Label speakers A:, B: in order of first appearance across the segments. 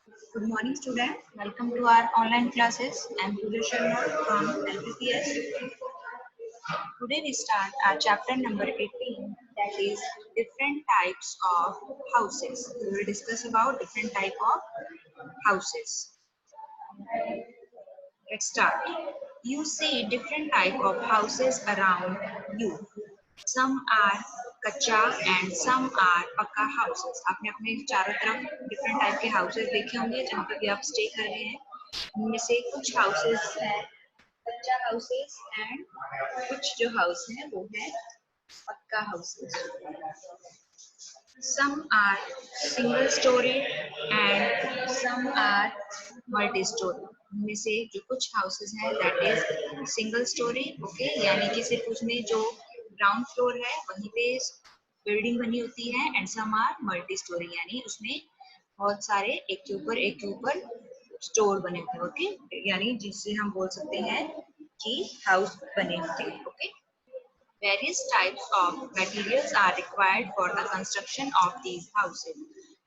A: Good morning, student. Welcome to our online classes. I am Pooja Sharma from LPPS. Today we start our chapter number 18, that is different types of houses. We will discuss about different type of houses. Let's start. You see different type of houses around you. Some are कच्चा and some are पक्का houses. आपने अपने चारों तरफ different type के houses देखे होंगे जहाँ पे भी आप stay कर रहे हैं. उनमें से कुछ houses हैं कच्चा houses and कुछ जो house हैं वो है पक्का houses. Some are single story and some are multi story. उनमें से जो कुछ houses हैं that is single story, okay, यानी कि सिर्फ उसमें जो ground floor है वहीं पे बिल्डिंग बनी होती है and some are multi story यानी उसमें बहुत सारे एक के ऊपर स्टोर बने होते हैं, ओके, यानी जिससे हम बोल सकते हैं कि हाउस बने होते हैं, okay. Various types of materials are required for the construction of these houses.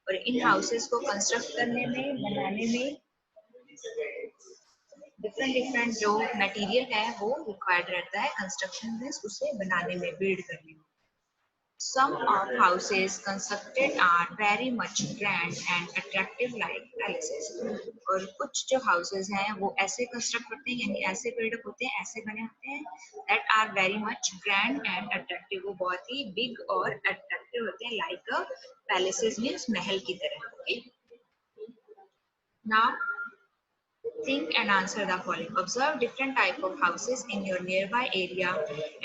A: और इन houses को construct करने में बनाने में different जो material है वो required रहता है construction में उसे बनाने में build करने में. Some of houses constructed are very much grand and attractive like palaces. और कुछ जो houses हैं वो ऐसे construct करते हैं यानी ऐसे build up होते हैं ऐसे बने होते हैं that are very much grand and attractive. वो बहुत ही big और attractive होते हैं like a palaces means महल की तरह. Okay. Now think and answer the following. Observe different type of houses in your nearby area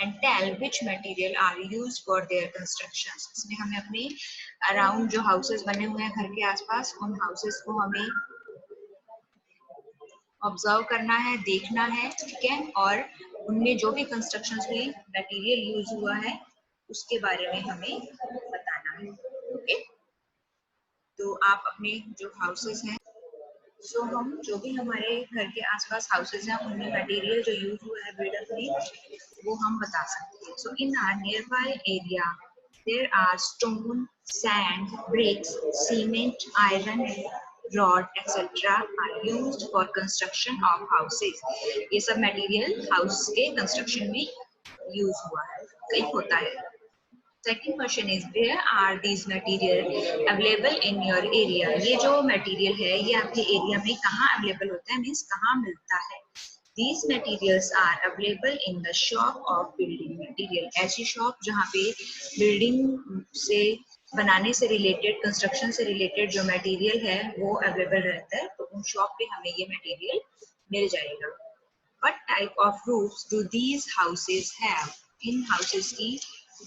A: and tell which material are used for their constructions. इसमें हमें अपने around जो houses बने हुए हैं घर के आसपास उन houses को हमें observe करना है, देखना है, ठीक है, और उनमें जो भी constructions में material use हुआ है उसके बारे में हमें बताना है, ओके. तो आप अपने जो houses हैं सो हम जो भी हमारे घर के आसपास हाउसेज हैं उनमें मटेरियल जो यूज हुआ है बिल्डअप में वो हम बता सकते हैं. So in our nearby area there are stone, sand, bricks, cement, iron rod etcetera are used for construction of houses. ये सब मटेरियल हाउस के कंस्ट्रक्शन में यूज हुआ है, कई होता है. Second question is where are these material available in your area? ये जो material है ये आपके area में कहाँ available होता है means कहाँ मिलता है. These materials are available in the shop of building material. ऐसी shop जहाँ पे building से बनाने से related, construction से related जो material है वो available रहता है तो उन shop पे हमें ये material मिल जाएगा. What type of roofs do these houses have? In houses की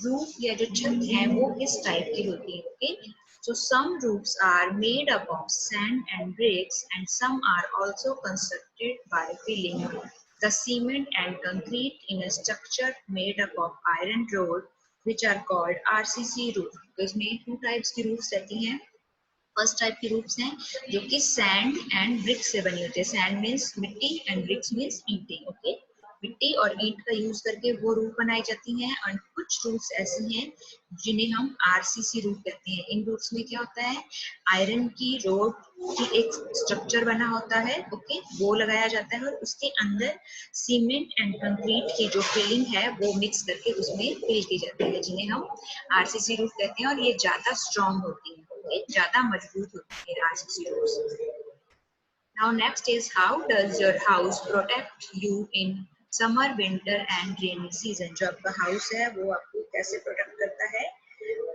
A: रूफ या जो छत है वो किस टाइप की होती है, okay. So some roofs are made up of sand and bricks and some are also constructed by filling the cement and concrete in a structure made up of iron rod which are called RCC roof. तो इसमें two types की roofs रहती हैं. First type की roofs हैं जो कि sand and BRICS से बनी होती है. सैंड मीन्स मिट्टी एंड ब्रिक्स मीन्स ईंटें, ओके. मिट्टी और ईंट का यूज करके वो रूफ बनाई जाती हैं और कुछ रूफ्स ऐसी हैं जिन्हें हम आरसीसी रूफ कहते हैं. इन रूफ्स में क्या होता है आयरन की रोड की एक स्ट्रक्चर बना होता है, ओके, वो लगाया जाता है और उसके अंदर सीमेंट एंड कंक्रीट की जो फिलिंग है वो मिक्स करके उसमें फिल की जाती है जिन्हें हम आरसीसी रूफ कहते हैं और ये ज्यादा स्ट्रॉन्ग होती है, ज्यादा मजबूत होती है RCC roofs. Now next is how does your house protect you in summer, winter and rainy season? जो आपका हाउस है वो आपको कैसे प्रोटेक्ट करता है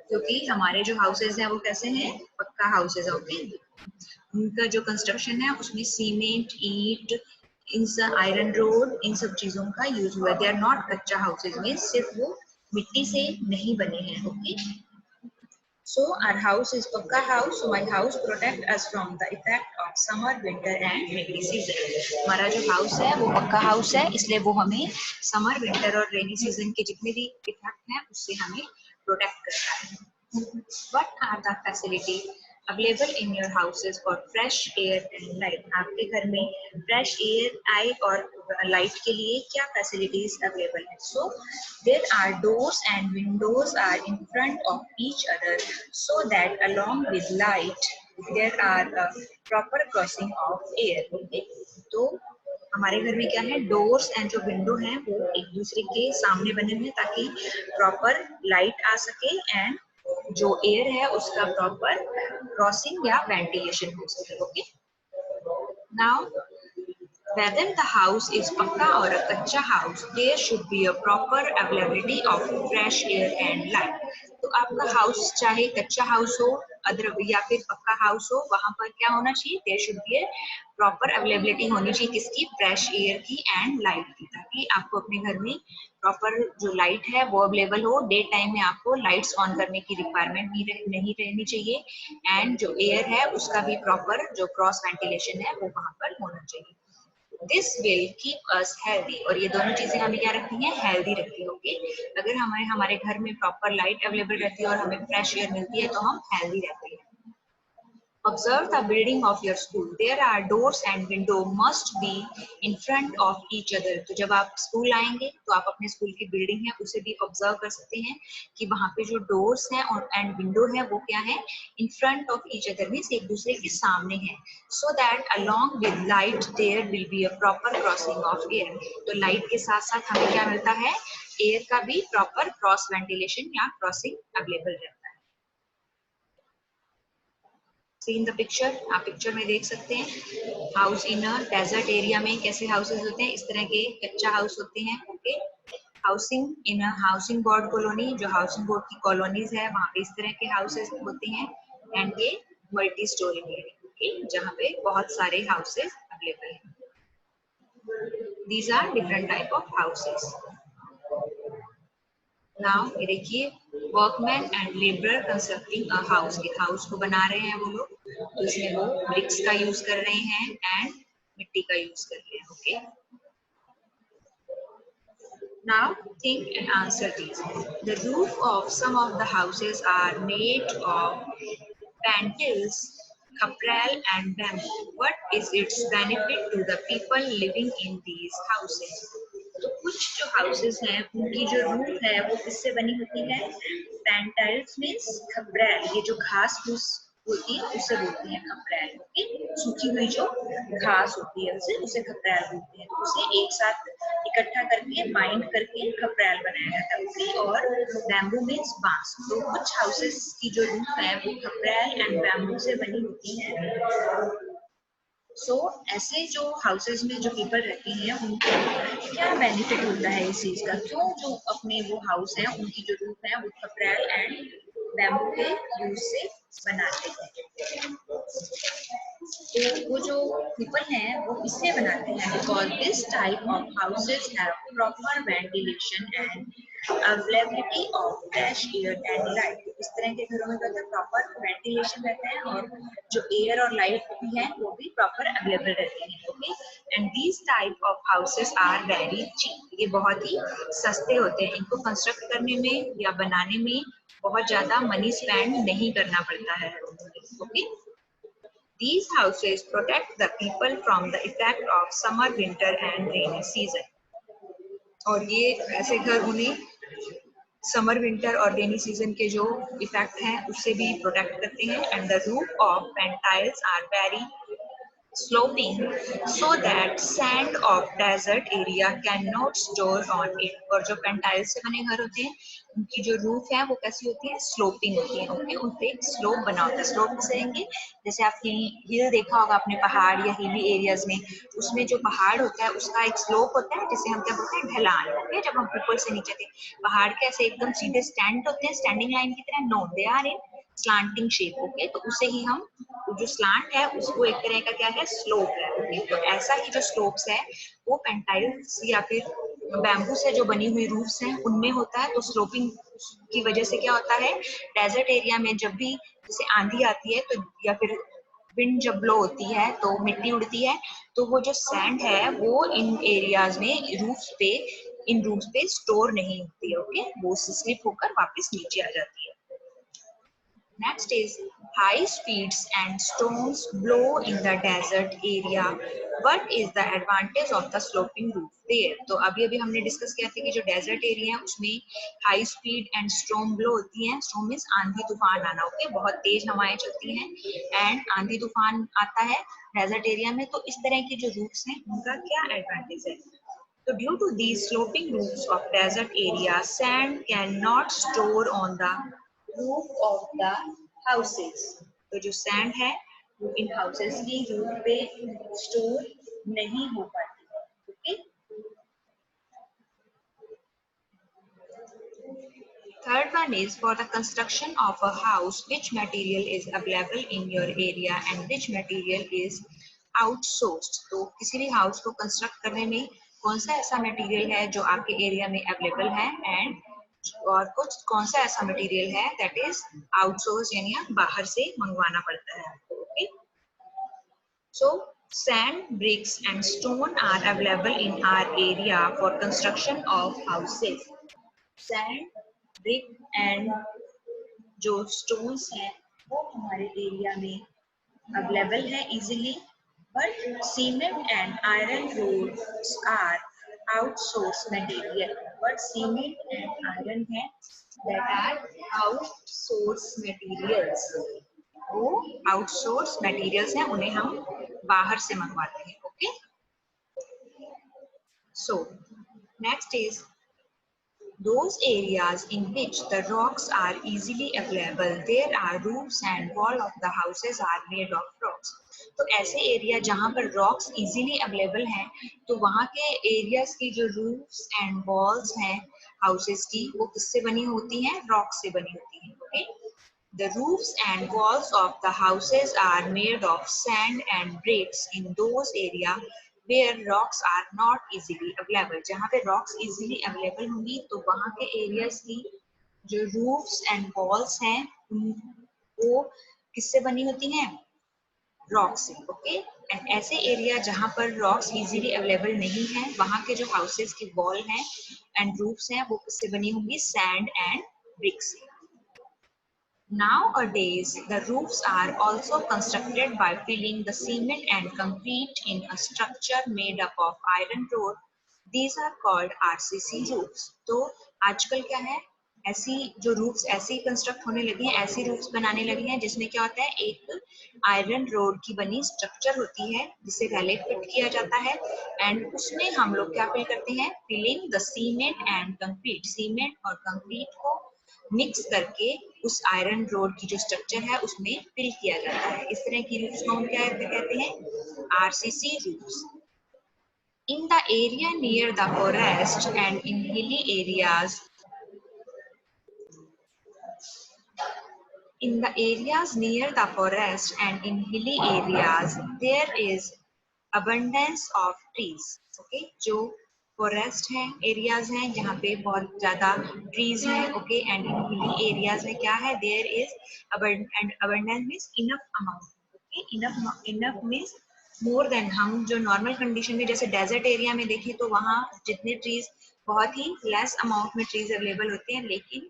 A: क्योंकि हमारे जो हाउसेज हैं वो कैसे हैं पक्का हाउसेज है, ओके. उनका जो कंस्ट्रक्शन है उसमें सीमेंट, ईंट, इन सब आयरन रोड इन सब चीजों का यूज हुआ है. दे आर नॉट कच्चा हाउसेज में सिर्फ वो मिट्टी से नहीं बने हैं, okay. So our house is pakka house. So my house protect us from the effect of summer, winter and rainy season. हमारा जो house है वो पक्का house है इसलिए वो हमें summer, winter और rainy season के जितने भी effect हैं उससे हमें protect करता है. What are the facility available in your houses for fresh air and light? आपके घर में fresh air, आए और light के लिए क्या facilities available है? So there are doors and windows are in front of each other so that along with light there are a proper crossing of air. Okay, तो हमारे घर में क्या है, डोर्स एंड जो विंडो है वो एक दूसरे के सामने बने हुए ताकि प्रॉपर लाइट आ सके एंड जो एयर है उसका प्रॉपर क्रॉसिंग या वेंटिलेशन हो सके। Okay, now whether the house is pakka or a kacha house, there should be a proper availability of fresh air and light. तो आपका हाउस चाहे कच्चा हाउस हो अदर या फिर पक्का हाउस हो, वहां पर क्या होना चाहिए, there should be proper availability होनी चाहिए किसकी, फ्रेश एयर की एंड लाइट की, ताकि आपको अपने घर में प्रॉपर जो लाइट है वो अवेलेबल हो। डे टाइम में आपको लाइट्स ऑन करने की रिक्वायरमेंट नहीं रहनी चाहिए एंड जो एयर है उसका भी प्रॉपर जो क्रॉस वेंटिलेशन है वो वहां पर होना चाहिए। This will keep us healthy, और ये दोनों चीजें हमें क्या रखती हैं, हेल्दी रखती है। ओके, अगर हमें हमारे घर में प्रॉपर लाइट अवेलेबल रहती है और हमें फ्रेश एयर मिलती है तो हम हेल्दी रहते हैं। Observe the building of your school. There are doors and window must be in front of each other. तो जब आप स्कूल आएंगे तो आप अपने स्कूल की बिल्डिंग है उसे भी ऑब्जर्व कर सकते हैं कि वहां पे जो डोर्स हैं और एंड विंडो है वो क्या है, in front of each other means एक दूसरे के सामने है, so that along with light there will be a proper crossing of air. तो लाइट के साथ साथ हमें क्या मिलता है, एयर का भी प्रॉपर क्रॉस वेंटिलेशन या क्रॉसिंग अवेलेबल रहता है। सी इन द पिक्चर, आप पिक्चर में देख सकते हैं house in a desert area में कैसे हाउसेस होते हैं, इस तरह के कच्चा हाउस होते हैं। ओके, हाउसिंग इन अ हाउसिंग बोर्ड कॉलोनी, जो हाउसिंग बोर्ड की कॉलोनीज है वहां पे इस तरह के हाउसेस होते हैं एंड ये मल्टी स्टोरी बिल्डिंग, ओके, जहाँ पे बहुत सारे हाउसेस अवेलेबल हैं। These are different type of houses. Now ये देखिए, workman and labourer constructing a house, एक हाउस को बना रहे हैं वो लोग, तो इसमें वो ब्रिक्स का यूज कर रहे हैं एंड मिट्टी का यूज कर रहे हैं। Okay, now think and answer these. The roof of some of the houses are made of pantils, khapral and bamboo. What is its benefit to the people living in these houses? तो कुछ जो houses हैं उनकी जो roof है वो किससे बनी होती है, पैंटाइल्स मीन्स खपरैल, ये जो घास फूस होती है उसे बोलते हैं खपरैल। ओके, सूखी हुई जो घास होती है उसे खपरैल बोलते हैं, तो उसे एक साथ इकट्ठा करके बाइंड करके खपरैल बनाया जाता है। ओके, और बैम्बू मीन्स बांस। तो कुछ हाउसेस की जो रूफ है वो खपरैल एंड बैम्बू से बनी होती है। सो ऐसे जो हाउसेस में जो पीपल रहती हैं उनको क्या बेनिफिट होता है इस चीज का, क्यों जो अपने वो हाउस है उनकी जो रूफ है वो खपरैल एंड बैम्बू के यूज से बनाते हैं। तो वो जो पीपल हैं वो इससे बनाते हैं because this type of houses have proper ventilation and availability of fresh air and light. इस तरह के घरों में क्या होता है, प्रॉपर वेंटिलेशन रहता है और जो एयर और लाइट भी है वो भी प्रॉपर अवेलेबल रहती है। Okay, and these type of houses are very cheap, ये बहुत ही सस्ते होते हैं, इनको कंस्ट्रक्ट करने में या बनाने में बहुत ज्यादा मनी स्पेंड नहीं करना पड़ता है। Okay, these houses protect the people from the effect of summer, winter and rainy season. और ये ऐसे घर उन्हें समर, विंटर और रेनी सीजन के जो इफेक्ट हैं उससे भी प्रोटेक्ट करते हैं। And the roof of pantiles are very sloping so that sand of desert area cannot store on it। और जो पेंटाइल से बने घर होते हैं उनकी जो रूफ है वो कैसी होती है, स्लोपिंग होती है। ओके, उनपे एक स्लोप बना होता है। स्लोप किसे कहेंगे, जैसे आप हिल देखा होगा अपने पहाड़ या हिली एरियाज में, उसमें जो पहाड़ होता है उसका एक स्लोप होता है जिसे हम क्या बोलते हैं, ढलान। ओके, जब हम ऊपर से नीचे थे पहाड़ कैसे एकदम सीधे स्टैंड होते हैं स्टैंडिंग लाइन की तरह, no they are in slanting shape. Okay, तो उसे ही हम जो स्लांट है उसको एक तरह का क्या है, स्लोप है। ओके, तो ऐसा ही जो स्लोप्स है वो पेंटाइल्स या फिर बैम्बू से जो बनी हुई रूफ्स हैं उनमें होता है। तो स्लोपिंग की वजह से क्या होता है, डेजर्ट एरिया में जब भी जैसे आंधी आती है तो या फिर विंड जब ब्लो होती है तो मिट्टी उड़ती है, तो वो जो सैंड है वो इन एरियाज में इन रूफ्स पे स्टोर नहीं होती है। ओके, वो स्लिप होकर वापस नीचे आ जाती है। Next is high speeds and storms blow in the desert area. What is the advantage of the sloping roof there? तो अभी हमने डिस्कस किया था कि जो डेजर्ट एरिया है उसमें high speed and storm blow होती है. स्टॉर्म मींस आंधी तूफान आना. ओके, बहुत तेज हवाएं चलती हैं एंड आंधी तूफान आता है डेजर्ट एरिया में. तो इस तरह के जो रूफ्स हैं उनका क्या एडवांटेज है? So due to these sloping roofs of desert area, sand cannot store on the roof of the houses. तो जो sand है वो इन houses की roof पे store नहीं हो पाती. Okay? Third one is for the construction of a house, which material is available in your area and which material is outsourced. तो किसी भी house को construct करने में कौन सा ऐसा मटेरियल है जो आपके एरिया में अवेलेबल है एंड और कुछ कौन सा ऐसा मटेरियल है दैट इज आउटसोर्स यानी बाहर से मंगवाना पड़ता है. Okay, so sand, bricks and stone are available in our area for construction of houses. Sand, brick and जो stones हैं वो हमारे एरिया में अवेलेबल है easily. But cement and iron rods are outsourced material. But cement and iron है that are outsourced materials. वो outsourced materials हैं, उन्हें हम बाहर से मंगवाते हैं. Okay? So next is those areas in which the rocks are easily available. There are roofs and wall of the houses are made of rocks. तो ऐसे एरिया जहाँ पर रॉक्स इजीली अवेलेबल हैं तो वहाँ के एरियाज की जो रूफ्स एंड वॉल्स हैं हाउसेस की वो किससे बनी होती हैं? रॉक से बनी होती हैं. Okay, The roofs and walls of the houses are made of sand and bricks in those areas where rocks are not easily available. जहाँ पे rocks easily available होंगी तो वहाँ के areas की जो roofs and walls हैं वो किससे बनी होती हैं? रॉक से. ओके, एंड ऐसे एरिया जहाँ पर रॉक्स इजीली अवेलेबल नहीं है वहाँ के जो हाउसेस की वॉल हैं एंड रूफ्स हैं वो किससे बनी होंगी? सैंड एंड ब्रिक से. Nowadays, the roofs are also constructed by filling the cement and concrete in a structure made up of iron rod. These are called RCC roofs. तो आजकल क्या है, ऐसी जो roofs ऐसी कंस्ट्रक्ट होने लगी हैं, ऐसी roofs बनाने लगी हैं जिसमें क्या होता है, एक आयरन रोड की बनी स्ट्रक्चर होती है जिसे पहले फिट किया जाता है एंड उसमें हम लोग क्या फिल करते हैं? Filling the cement and concrete. Cement और कंक्रीट को मिक्स करके उस आयरन रोड की जो स्ट्रक्चर है उसमें फिल किया जाता है. इस तरह की रूफ्स को हम क्या कहते हैं? RCC roofs. In the area near the forest and in hilly areas, in the areas near the forest and in hilly areas, there is abundance of trees. Okay, जो फॉरेस्ट है एरियाज हैं जहाँ पे बहुत ज्यादा ट्रीज हैं. Okay, and in hilly areas में क्या है? There is abundance means enough amount. Okay, enough means more than. हम जो नॉर्मल कंडीशन में जैसे डेजर्ट एरिया में देखें तो वहाँ जितने ट्रीज बहुत ही लेस अमाउंट में ट्रीज अवेलेबल होते हैं, लेकिन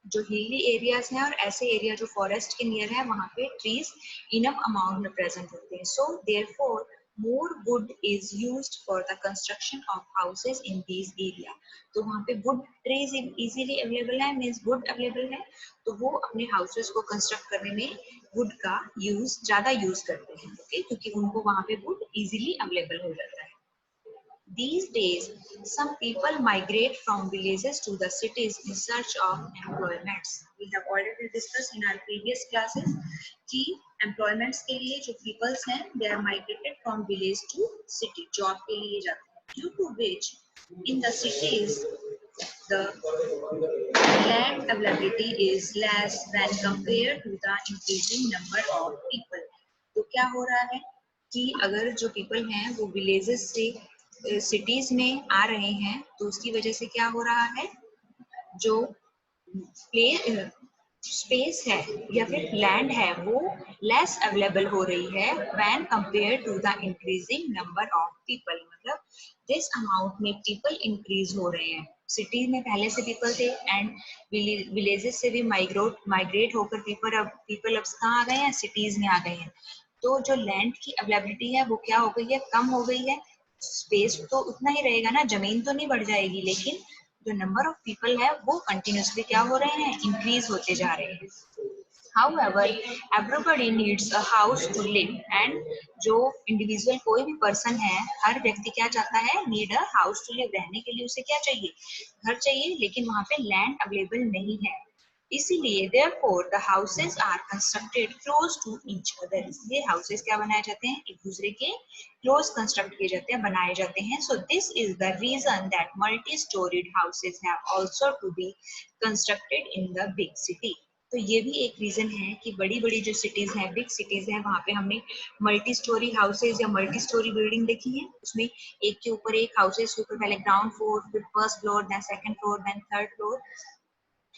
A: जो हिली एरियाज हैं और ऐसे एरिया जो फॉरेस्ट के नियर है वहाँ पे ट्रीज इनफ अमाउंट में प्रेजेंट होते हैं. So therefore more wood is used for the construction of houses in these area. तो वहाँ पे wood trees easily available है, means wood available है तो वो अपने houses को construct करने में wood का use ज़्यादा use करते हैं. ओके, क्योंकि उनको वहाँ पे wood easily available हो जाता है. These days, some people migrate from villages to the cities in search of employments. We have already discussed in our previous classes कि employments के लिए जो peoples हैं, they are migrated from village to city. Job के लिए जाते हैं. Due to which, in the cities, the land availability is less when compared to the increasing number of people. तो क्या हो रहा है कि अगर जो people हैं वो villages से सिटीज में आ रहे हैं तो उसकी वजह से क्या हो रहा है, जो स्पेस है या फिर लैंड है वो लेस अवेलेबल हो रही है when compare to the increasing number of people. मतलब जिस अमाउंट में पीपल इंक्रीज हो रहे हैं सिटी में पहले से पीपल थे एंड विलेजेस से भी माइग्रेट होकर पीपल अब कहाँ आ गए हैं, सिटीज में आ गए हैं। तो जो लैंड की अवेलेबिलिटी है वो क्या हो गई है, कम हो गई है। स्पेस तो उतना ही रहेगा ना, जमीन तो नहीं बढ़ जाएगी, लेकिन जो नंबर ऑफ पीपल है वो कंटिन्यूसली क्या हो रहे हैं, इंक्रीज होते जा रहे हैं। However, everybody needs a house to live and जो इंडिविजुअल कोई भी पर्सन है, हर व्यक्ति क्या चाहता है, need a house to live, रहने के लिए उसे क्या चाहिए, घर चाहिए, लेकिन वहाँ पे लैंड अवेलेबल नहीं है। इसीलिए therefore the houses are constructed close to each other, इसलिए houses क्या बनाए जाते हैं, एक दूसरे के close construct किए जाते हैं, बनाए जाते हैं। So this is the reason that multi-storied houses have also to be constructed in the big city। तो ये भी एक रीजन है कि बड़ी बड़ी जो सिटीज हैं, बिग सिटीज हैं, वहाँ पे हमने मल्टी स्टोरी हाउसेज या मल्टी स्टोरी बिल्डिंग देखी है। उसमें एक के ऊपर एक हाउसेज के ऊपर पहले ग्राउंड फ्लोर, फिर first floor, then second floor, then third floor.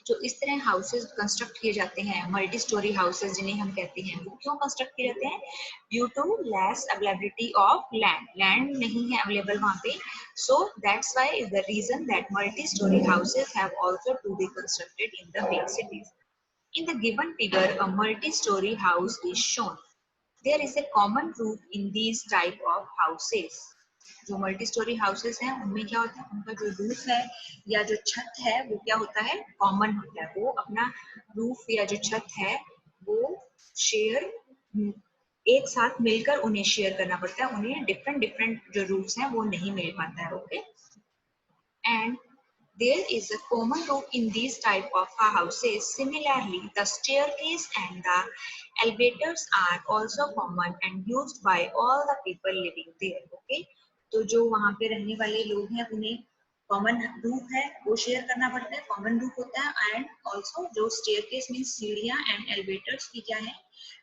A: जो इस तरह हाउसेज कंस्ट्रक्ट किए जाते हैं, मल्टी स्टोरी हाउसेज जिन्हें हम कहते हैं, वो क्यों कंस्ट्रक्ट किए जाते हैं, due to less availability of land, land नहीं है अवेलेबल वहाँ पे। So that's why is the reason that multi storey houses have also to be constructed in the big cities. In the given figure, a multi-story house is shown. There is a common roof in these type of houses. जो multi storey houses हैं उनमें क्या होता है, उनका जो roof है या जो छत है वो क्या होता है, कॉमन होता है। वो अपना रूफ या जो छत है वो शेयर, एक साथ मिलकर उन्हें शेयर करना पड़ता है, उन्हें डिफरेंट डिफरेंट जो रूफ्स हैं वो नहीं मिल पाता है। Okay, and there is a common roof in these type of houses. Similarly, the staircase and the elevators are also common and used by all the people living there. Okay, तो जो वहाँ पे रहने वाले लोग हैं उन्हें कॉमन रूफ है वो शेयर करना पड़ता है, कॉमन रूफ होता है। एंड ऑल्सो जो स्टेयरकेस मीन सीढ़ियाँ एंड एलिवेटर्स भी क्या है,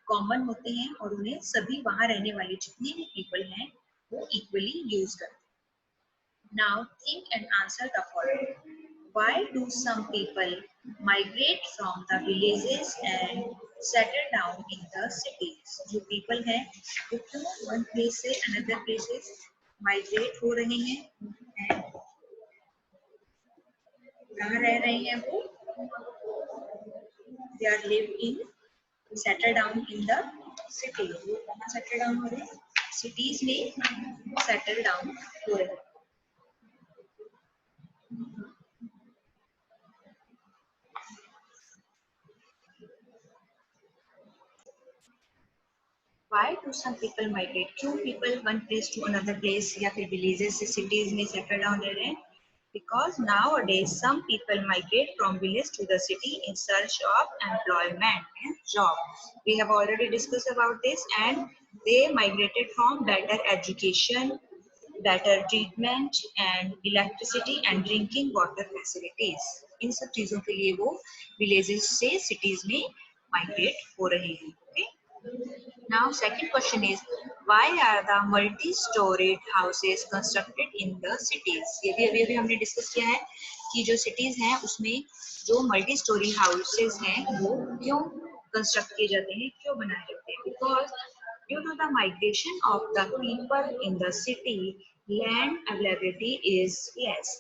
A: कॉमन होते हैं, और उन्हें सभी वहाँ रहने वाले जितने भी पीपल हैं वो इक्वली यूज करते हैं। Now think and answer the following. Why do some people migrate from the villages and settle down in the cities? जो people हैं वो क्यों one place से another places migrate हो रहे हैं and कहाँ रह रहे हैं वो, they are live in, settle down in the city। वो कहाँ settle down हो रहे हैं, cities में settle down हो रहे हैं। Why do some people migrate? क्यों people one place to another place या फिर villages से cities में settle down रह रहे हैं? Because nowadays some people migrate from village to the city in search of employment and job. We have already discussed about this, and they migrated from better education, better treatment and electricity and drinking water facilities. इन सब चीजों के लिए वो villages से cities में migrate हो रहे हैं। Okay? Now, second question is, why are the multi-storied houses constructed in the cities? ये भी अभी हमने डिस्कस किया है कि जो cities हैं उसमें जो multi-story houses हैं वो क्यों construct किए जाते हैं, क्यों बनाए जाते हैं? Because due to the migration of the people in the city, land availability is less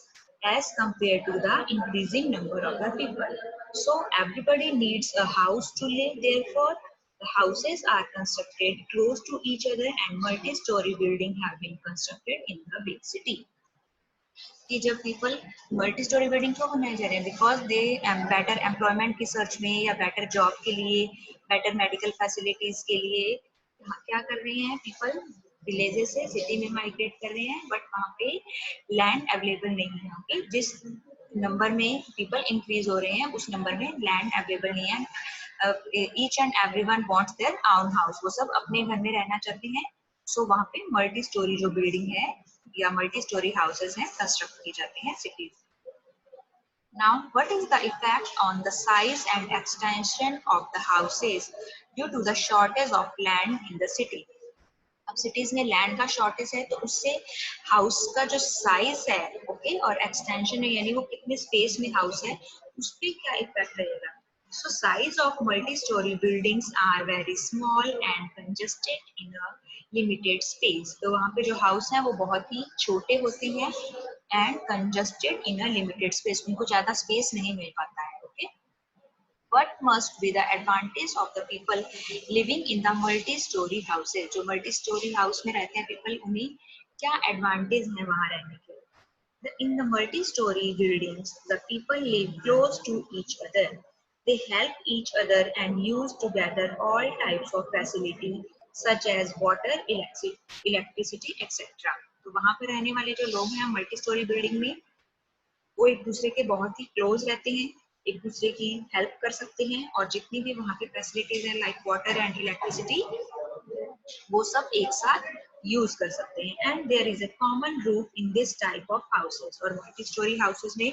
A: as compared to the increasing number of the people. So everybody needs a house to live. Therefore, the houses are constructed close to each other and multi-story buildings have been constructed in the big city. कि जब people multi storey building क्यों बनाए जा रहे हैं, because they better employment की search में या बेटर जॉब के लिए, बेटर मेडिकल फैसिलिटीज के लिए क्या कर रहे हैं, पीपल विलेजेस से सिटी में माइग्रेट कर रहे हैं, बट वहाँ पे लैंड अवेलेबल नहीं है। ओके, जिस नंबर में पीपल इंक्रीज हो रहे हैं उस नंबर में लैंड अवेलेबल नहीं है। Each and everyone wants their own house, वो सब अपने घर में रहना चाहते हैं। सो वहाँ पे मल्टी स्टोरी जो बिल्डिंग है या मल्टी स्टोरी हाउसेस हैं कंस्ट्रक्ट की जाती हैं cities. Now, what is the effect on the size and extension of the houses due to the shortage of land in the city? अब सिटीज में land का शॉर्टेज है तो उससे हाउस का जो साइज है, ओके, और एक्सटेंशन है यानी वो कितने स्पेस में हाउस है उस पर क्या इफेक्ट रहेगा। So size of multi-story buildings are very small and congested in a limited space. तो वहाँ पे जो हाउस है वो बहुत ही छोटे होते हैं and congested in a limited space. उनको ज़्यादा space नहीं मिल पाता है. Okay. What must be the advantage of the people living in the multi-story houses? जो multi-story house में रहते हैं people, उन्हें क्या advantage है वहाँ रहने के? In the multi-story buildings, the people live close to each other. They help each other and use together all types of facility such as water, electricity, etc. तो वहाँ पे रहने वाले जो लोग हैं मल्टी स्टोरी बिल्डिंग में, वो एक दूसरे के बहुत ही क्लोज रहते हैं, एक दूसरे की हेल्प कर सकते हैं, और जितनी भी वहाँ की फैसिलिटीज हैं लाइक वाटर एंड इलेक्ट्रिसिटी, वो सब एक साथ यूज कर सकते हैं. And there is a common roof in this type of houses. और मल्टी स्टोरी हाउसेस में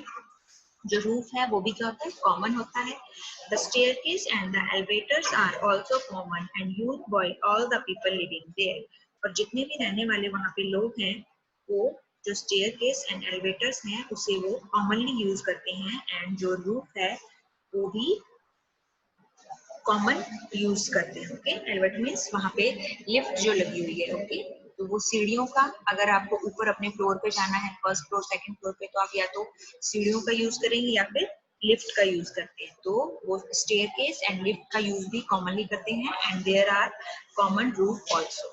A: जो रूफ है वो भी क्या होता है, कॉमन होता है. The staircase and the elevators are also common and used by all the people living there. और जितने भी रहने वाले वहाँ पे लोग हैं, वो जो स्टेयरकेस एंड एलिवेटर्स हैं उसे वो कॉमनली यूज करते हैं. एंड जो रूफ है वो भी कॉमन यूज करते हैं. ओके. एलिवेटर मीन्स वहाँ पे लिफ्ट जो लगी हुई है. ओके. तो वो सीढ़ियों का, अगर आपको ऊपर अपने फ्लोर पे जाना है, फर्स्ट फ्लोर सेकंड फ्लोर पे, तो आप या तो सीढ़ियों का यूज करेंगे या फिर लिफ्ट का यूज करते हैं. तो वो स्टेयरकेस एंड लिफ्ट का यूज भी कॉमनली करते हैं. And there are common roof also.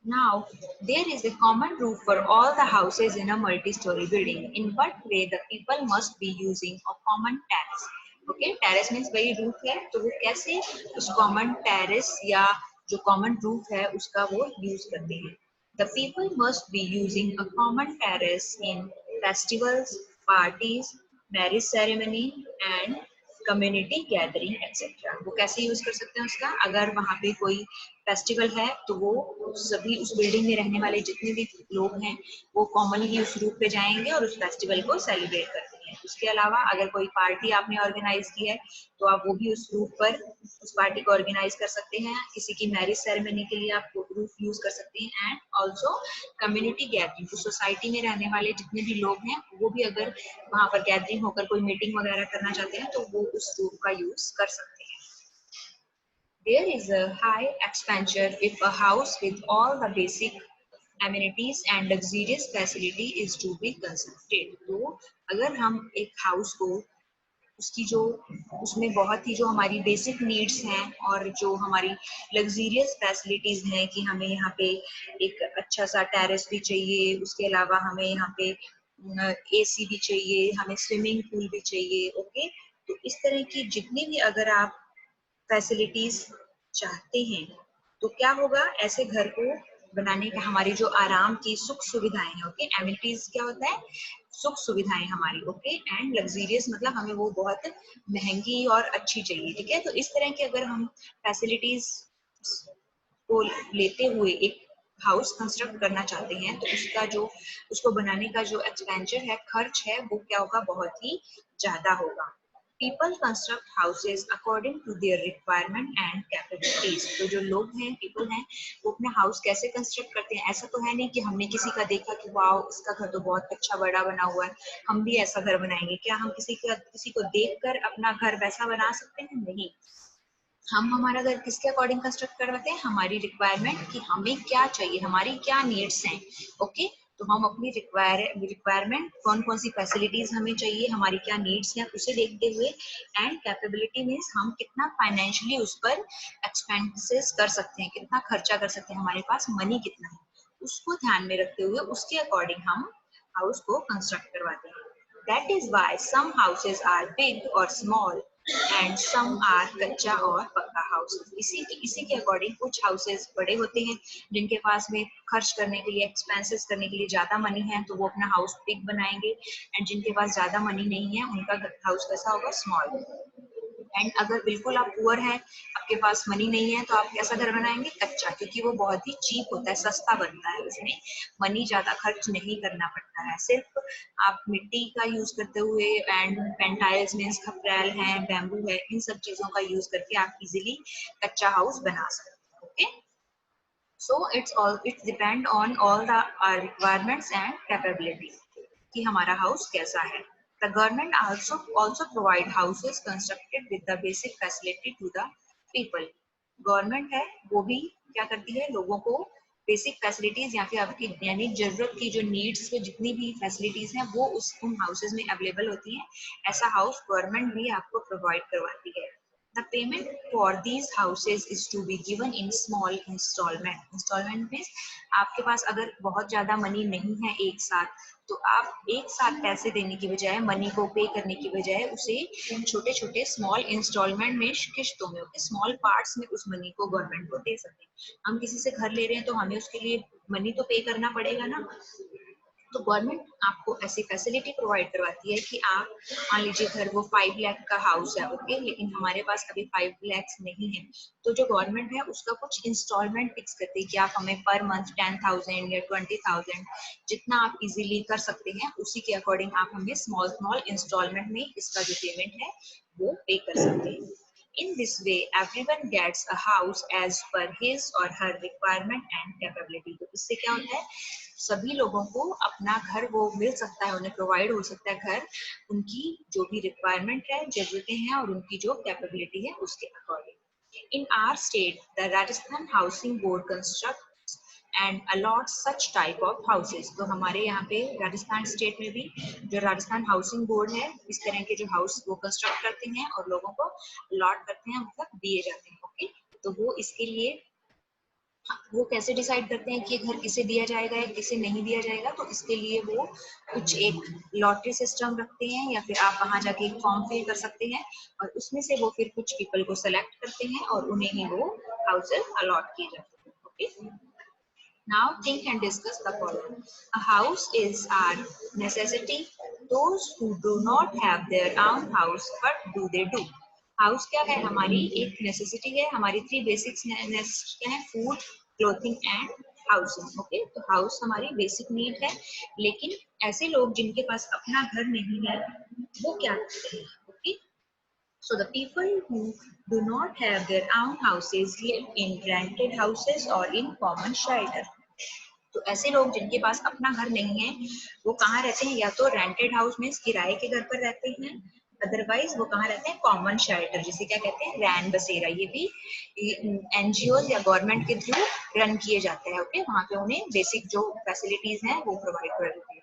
A: Now, there is a common roof for all the houses in a multi-story building. In what way the people must be using a common terrace? Okay, terrace means वही roof है, तो वो कैसे उस common terrace या जो common roof है उसका वो use करते हैं. The people must be using a common terrace in festivals, parties, marriage ceremony and community gathering etcetera. वो कैसे यूज कर सकते हैं उसका, अगर वहाँ पे कोई फेस्टिवल है तो वो सभी उस बिल्डिंग में रहने वाले जितने भी लोग हैं वो कॉमनली उस रूफ पे जाएंगे और उस फेस्टिवल को सेलिब्रेट करते हैं. उसके अलावा अगर कोई पार्टी आपने ऑर्गेनाइज की है तो आप वो भी उस रूफ पर उस पार्टी को ऑर्गेनाइज कर सकते हैं. किसी की मैरिज सेरेमनी के लिए आप रूफ यूज कर सकते हैं. एंड ऑल्सो कम्युनिटी गैदरिंग, जो सोसाइटी में रहने वाले जितने भी लोग हैं वो भी अगर वहाँ पर गैदरिंग होकर कोई मीटिंग वगैरह करना चाहते हैं तो वो उस रूफ का यूज कर सकते हैं. There is a high expenditure if a house with all the basic amenities and luxurious facility is to be constructed. तो अगर हम एक हाउस को उसकी जो उसमें बहुत ही जो हमारी बेसिक नीड्स हैं और जो हमारी लग्जरियस फैसिलिटीज हैं कि हमें यहाँ पे एक अच्छा सा टेरेस भी चाहिए, उसके अलावा हमें यहाँ पे एसी भी चाहिए, हमें स्विमिंग पूल भी चाहिए. ओके. तो इस तरह की जितनी भी अगर आप फैसिलिटीज चाहते हैं तो क्या होगा, ऐसे घर को बनाने का हमारी जो आराम की सुख सुविधाएं हैं. ओके. एमिनिटीज क्या होता है, सुख सुविधाएं हमारी. ओके. एंड लग्जरियस मतलब हमें वो बहुत महंगी और अच्छी चाहिए. ठीक है. तो इस तरह के अगर हम फैसिलिटीज को लेते हुए एक हाउस कंस्ट्रक्ट करना चाहते हैं तो उसका जो उसको बनाने का जो एक्सपेंडिचर है, खर्च है, वो क्या होगा, बहुत ही ज्यादा होगा. People construct houses according to their requirement and capabilities. तो जो लोग हैं, people हैं, वो अपना हाउस कैसे कंस्ट्रक्ट करते हैं, ऐसा तो है नहीं कि हमने किसी का देखा कि वाओ इसका घर तो बहुत अच्छा बड़ा बना हुआ है, हम भी ऐसा घर बनाएंगे. क्या हम किसी को देखकर अपना घर वैसा बना सकते हैं? नहीं. हम हमारा घर किसके अकॉर्डिंग कंस्ट्रक्ट करवाते हैं, हमारी रिक्वायरमेंट, कि हमें क्या चाहिए, हमारी क्या नीड्स हैं. ओके. तो हम अपनी रिक्वायरमेंट, कौन कौन सी फैसिलिटीज हमें चाहिए, हमारी क्या नीड्स हैं, उसे देखते हुए, एंड कैपेबिलिटी मीन्स हम कितना फाइनेंशियली उस पर एक्सपेंसेस कर सकते हैं, कितना खर्चा कर सकते हैं, हमारे पास मनी कितना है, उसको ध्यान में रखते हुए उसके अकॉर्डिंग हम हाउस को कंस्ट्रक्ट करवाते हैं. That is why some houses are big or small and some are कच्चा और पक्का हाउसेस. इसी के अकॉर्डिंग कुछ हाउसेस बड़े होते हैं जिनके पास में खर्च करने के लिए, एक्सपेंसेस करने के लिए ज्यादा मनी है तो वो अपना हाउस बिग बनाएंगे. एंड जिनके पास ज्यादा मनी नहीं है उनका हाउस कैसा होगा, स्मॉल. एंड अगर बिल्कुल आप पुअर हैं, आपके पास मनी नहीं है, तो आप कैसा घर बनाएंगे, कच्चा, क्योंकि वो बहुत ही चीप होता है, सस्ता बनता है, उसमें मनी ज्यादा खर्च नहीं करना पड़ता है. सिर्फ आप मिट्टी का यूज करते हुए एंड पेंटाइल्स मीन्स खपरेल है, बैम्बू है, इन सब चीजों का यूज करके आप इजीली कच्चा हाउस बना सकते हैं. Okay. So it's depend on all the requirements and capability कि हमारा हाउस कैसा है. The government also provide houses constructed with the basic facility to the people. Government है वो भी क्या करती है, लोगों को बेसिक फैसिलिटीज या फिर आपकी यानी जरूरत की जो नीड्स के जितनी भी फैसिलिटीज हैं वो उन हाउसेज में अवेलेबल होती हैं। ऐसा हाउस गवर्नमेंट भी आपको प्रोवाइड करवाती है। The payment for these houses is to be given in small instalment. Instalment means आपके पास अगर बहुत ज्यादा मनी नहीं है एक साथ, तो आप एक साथ पैसे देने की बजाय, मनी को पे करने की बजाय उसे छोटे छोटे स्मॉल इंस्टॉलमेंट में, किश्तों में, स्मॉल पार्ट्स में उस मनी को गवर्नमेंट को दे सकते हैं। हम किसी से घर ले रहे हैं तो हमें उसके लिए मनी तो पे करना पड़ेगा ना, तो गवर्नमेंट आपको ऐसी फैसिलिटी प्रोवाइड करवाती है कि आप मान लीजिए घर वो 5 लाख का हाउस है, ओके, लेकिन हमारे पास अभी 5 लाख नहीं है, तो जो गवर्नमेंट है उसका कुछ इंस्टॉलमेंट फिक्स करती है कि आप हमें पर मंथ 10,000 या 20,000 जितना आप इजीली कर सकते हैं, उसी के अकॉर्डिंग आप हमें स्मॉल स्मॉल इंस्टॉलमेंट में इसका जो पेमेंट है वो पे कर सकते हैं। In this way, everyone gets a house as per his or her requirement and capability. तो इससे क्या होता है, सभी लोगों को अपना घर वो मिल सकता है, उन्हें प्रोवाइड हो सकता है घर उनकी जो भी रिक्वायरमेंट है, जरूरतें हैं और उनकी जो कैपेबिलिटी है उसके according. In our state the Rajasthan housing board construct and allot such type of houses. तो हमारे यहाँ पे राजस्थान स्टेट में भी जो राजस्थान हाउसिंग बोर्ड है, इस तरह के जो हाउस वो कंस्ट्रक्ट करते हैं और लोगों को अलॉट करते हैं, मतलब दिए जाते हैं, ओके। तो वो इसके लिए वो कैसे डिसाइड करते हैं कि घर किसे दिया जाएगा या किसे नहीं दिया जाएगा, तो इसके लिए वो कुछ एक लॉटरी सिस्टम रखते हैं, या फिर आप वहां जाके एक फॉर्म फिल कर सकते हैं और उसमें से वो फिर कुछ पीपल को सेलेक्ट करते हैं और उन्हें ही वो हाउसेस अलॉट किए जाते हैं, okay. Now think and discuss the following. A house is our necessity. Those who do not have their own house, what do? House क्या है, हमारी एक नेसेसिटी है, हमारी 3 बेसिक्स क्या है, food, clothing and housing, okay. तो हाउस हमारी बेसिक नीड है, लेकिन ऐसे लोग जिनके पास अपना घर नहीं है वो क्या करते हैं, okay. So the people who do not have their own houses live in rented houses or in common shelter. तो ऐसे लोग जिनके पास अपना घर नहीं है वो कहाँ रहते हैं, या तो रेंटेड हाउस में किराए के घर पर रहते हैं, अदरवाइज वो कहाँ रहते हैं, कॉमन शेल्टर, जिसे क्या कहते हैं, रैन बसेरा। ये भी एनजीओ या गवर्नमेंट के थ्रू रन किए जाते हैं, ओके। वहां पे उन्हें बेसिक जो फैसिलिटीज हैं वो प्रोवाइड कर देती है।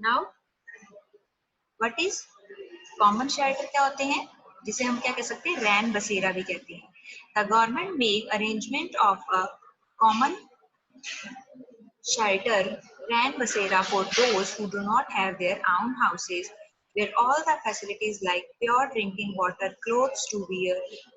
A: Now what is common shelter, क्या होते हैं, जिसे हम क्या कह सकते हैं, रैन बसेरा भी कहते हैं। The government make arrangement of a common shelter, Ran Basera for those who do not have their own houses, where all the facilities like pure drinking water, clothes to wear,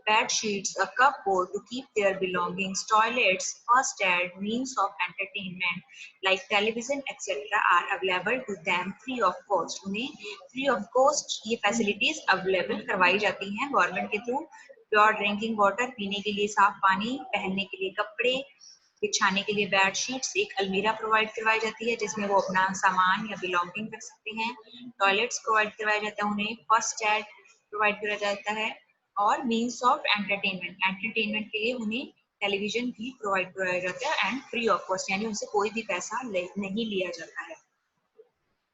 A: bed sheets, a cupboard to keep their belongings, toilets, first aid, means of entertainment like television, etc. are available to them free of cost. उन्हें free of cost ये facilities available करवाई जाती हैं government के through. Pure drinking water, पीने के लिए साफ पानी, पहनने के लिए कपड़े, बिछाने के लिए बेड शीट्स, एक अलमीरा प्रोवाइड करवाई जाती है जिसमें वो अपना सामान या बिलोंगिंग रख सकते हैं, टॉयलेट्स प्रोवाइड करवाया जाता है उन्हें, फर्स्ट एड प्रोवाइड कराया जाता है, और मीन्स ऑफ एंटरटेनमेंट, एंटरटेनमेंट के लिए उन्हें टेलीविजन भी प्रोवाइड कराया जाता है एंड फ्री ऑफ कॉस्ट, यानी उनसे कोई भी पैसा नहीं लिया जाता है।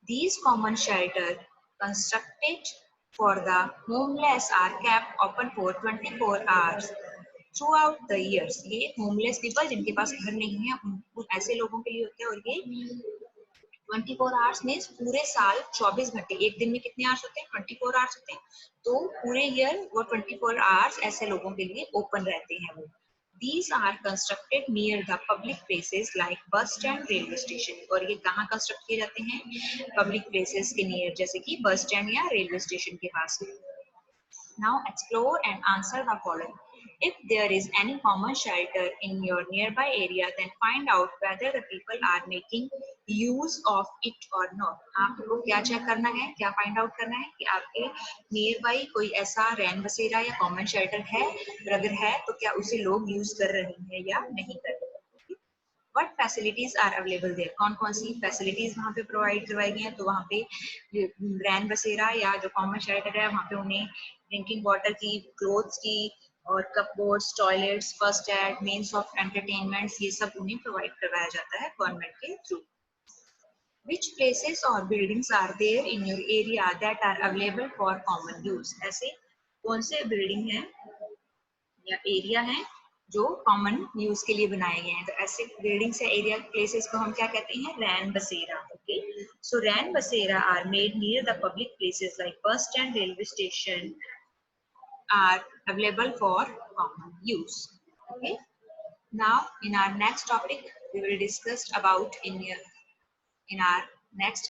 A: These common shelters constructed for the homeless are kept open for 24 hours throughout the years. ये homeless people जिनके पास घर नहीं है उन ऐसे लोगों के लिए होते हैं, और ये 24 आवर्स में पूरे साल 24 घंटे, एक दिन में कितने आवर्स होते हैं, 24 आवर्स होते हैं, तो पूरे ईयर वो 24 आवर्स ऐसे लोगों के लिए ओपन रहते हैं वो। These are constructed near the public places like bus stand, railway station. और ये कहाँ कंस्ट्रक्ट किए जाते हैं, पब्लिक प्लेसेस के नियर, जैसे कि बस स्टैंड या रेलवे स्टेशन के पास में। Now explore and answer the following. If there is any common shelter in your nearby area, then find out whether the people are making use of it or not. आपको क्या check करना है, क्या find out करना है कि आपके near by कोई ऐसा रैन बसेरा या कॉमन शेल्टर है, और अगर है तो क्या उसे लोग यूज कर रहे हैं या नहीं कर रहे हैं। What facilities are available there? कौन कौन सी फैसिलिटीज वहाँ पे प्रोवाइड करवाई गई हैं, तो वहाँ पे रैन बसेरा या जो कॉमन शेल्टर है वहाँ पे उन्हें ड्रिंकिंग वाटर की, क्लोथ्स की, और cupboards, toilets, first aid, means of entertainment, ये सब उन्हें प्रोवाइड करवाया जाता है गवर्नमेंट के through. Which places or buildings are there in your area that are available for common use? ऐसे कौन से बिल्डिंग है या एरिया है जो कॉमन यूज के लिए बनाए गए हैं। तो ऐसे बिल्डिंग्स या एरिया प्लेसेस को हम क्या कहते हैं? रैन बसेरा। Okay, so rain basera are made near the public places like bus stand, railway station are available for common use. Okay, now in our next topic we will discuss about in our next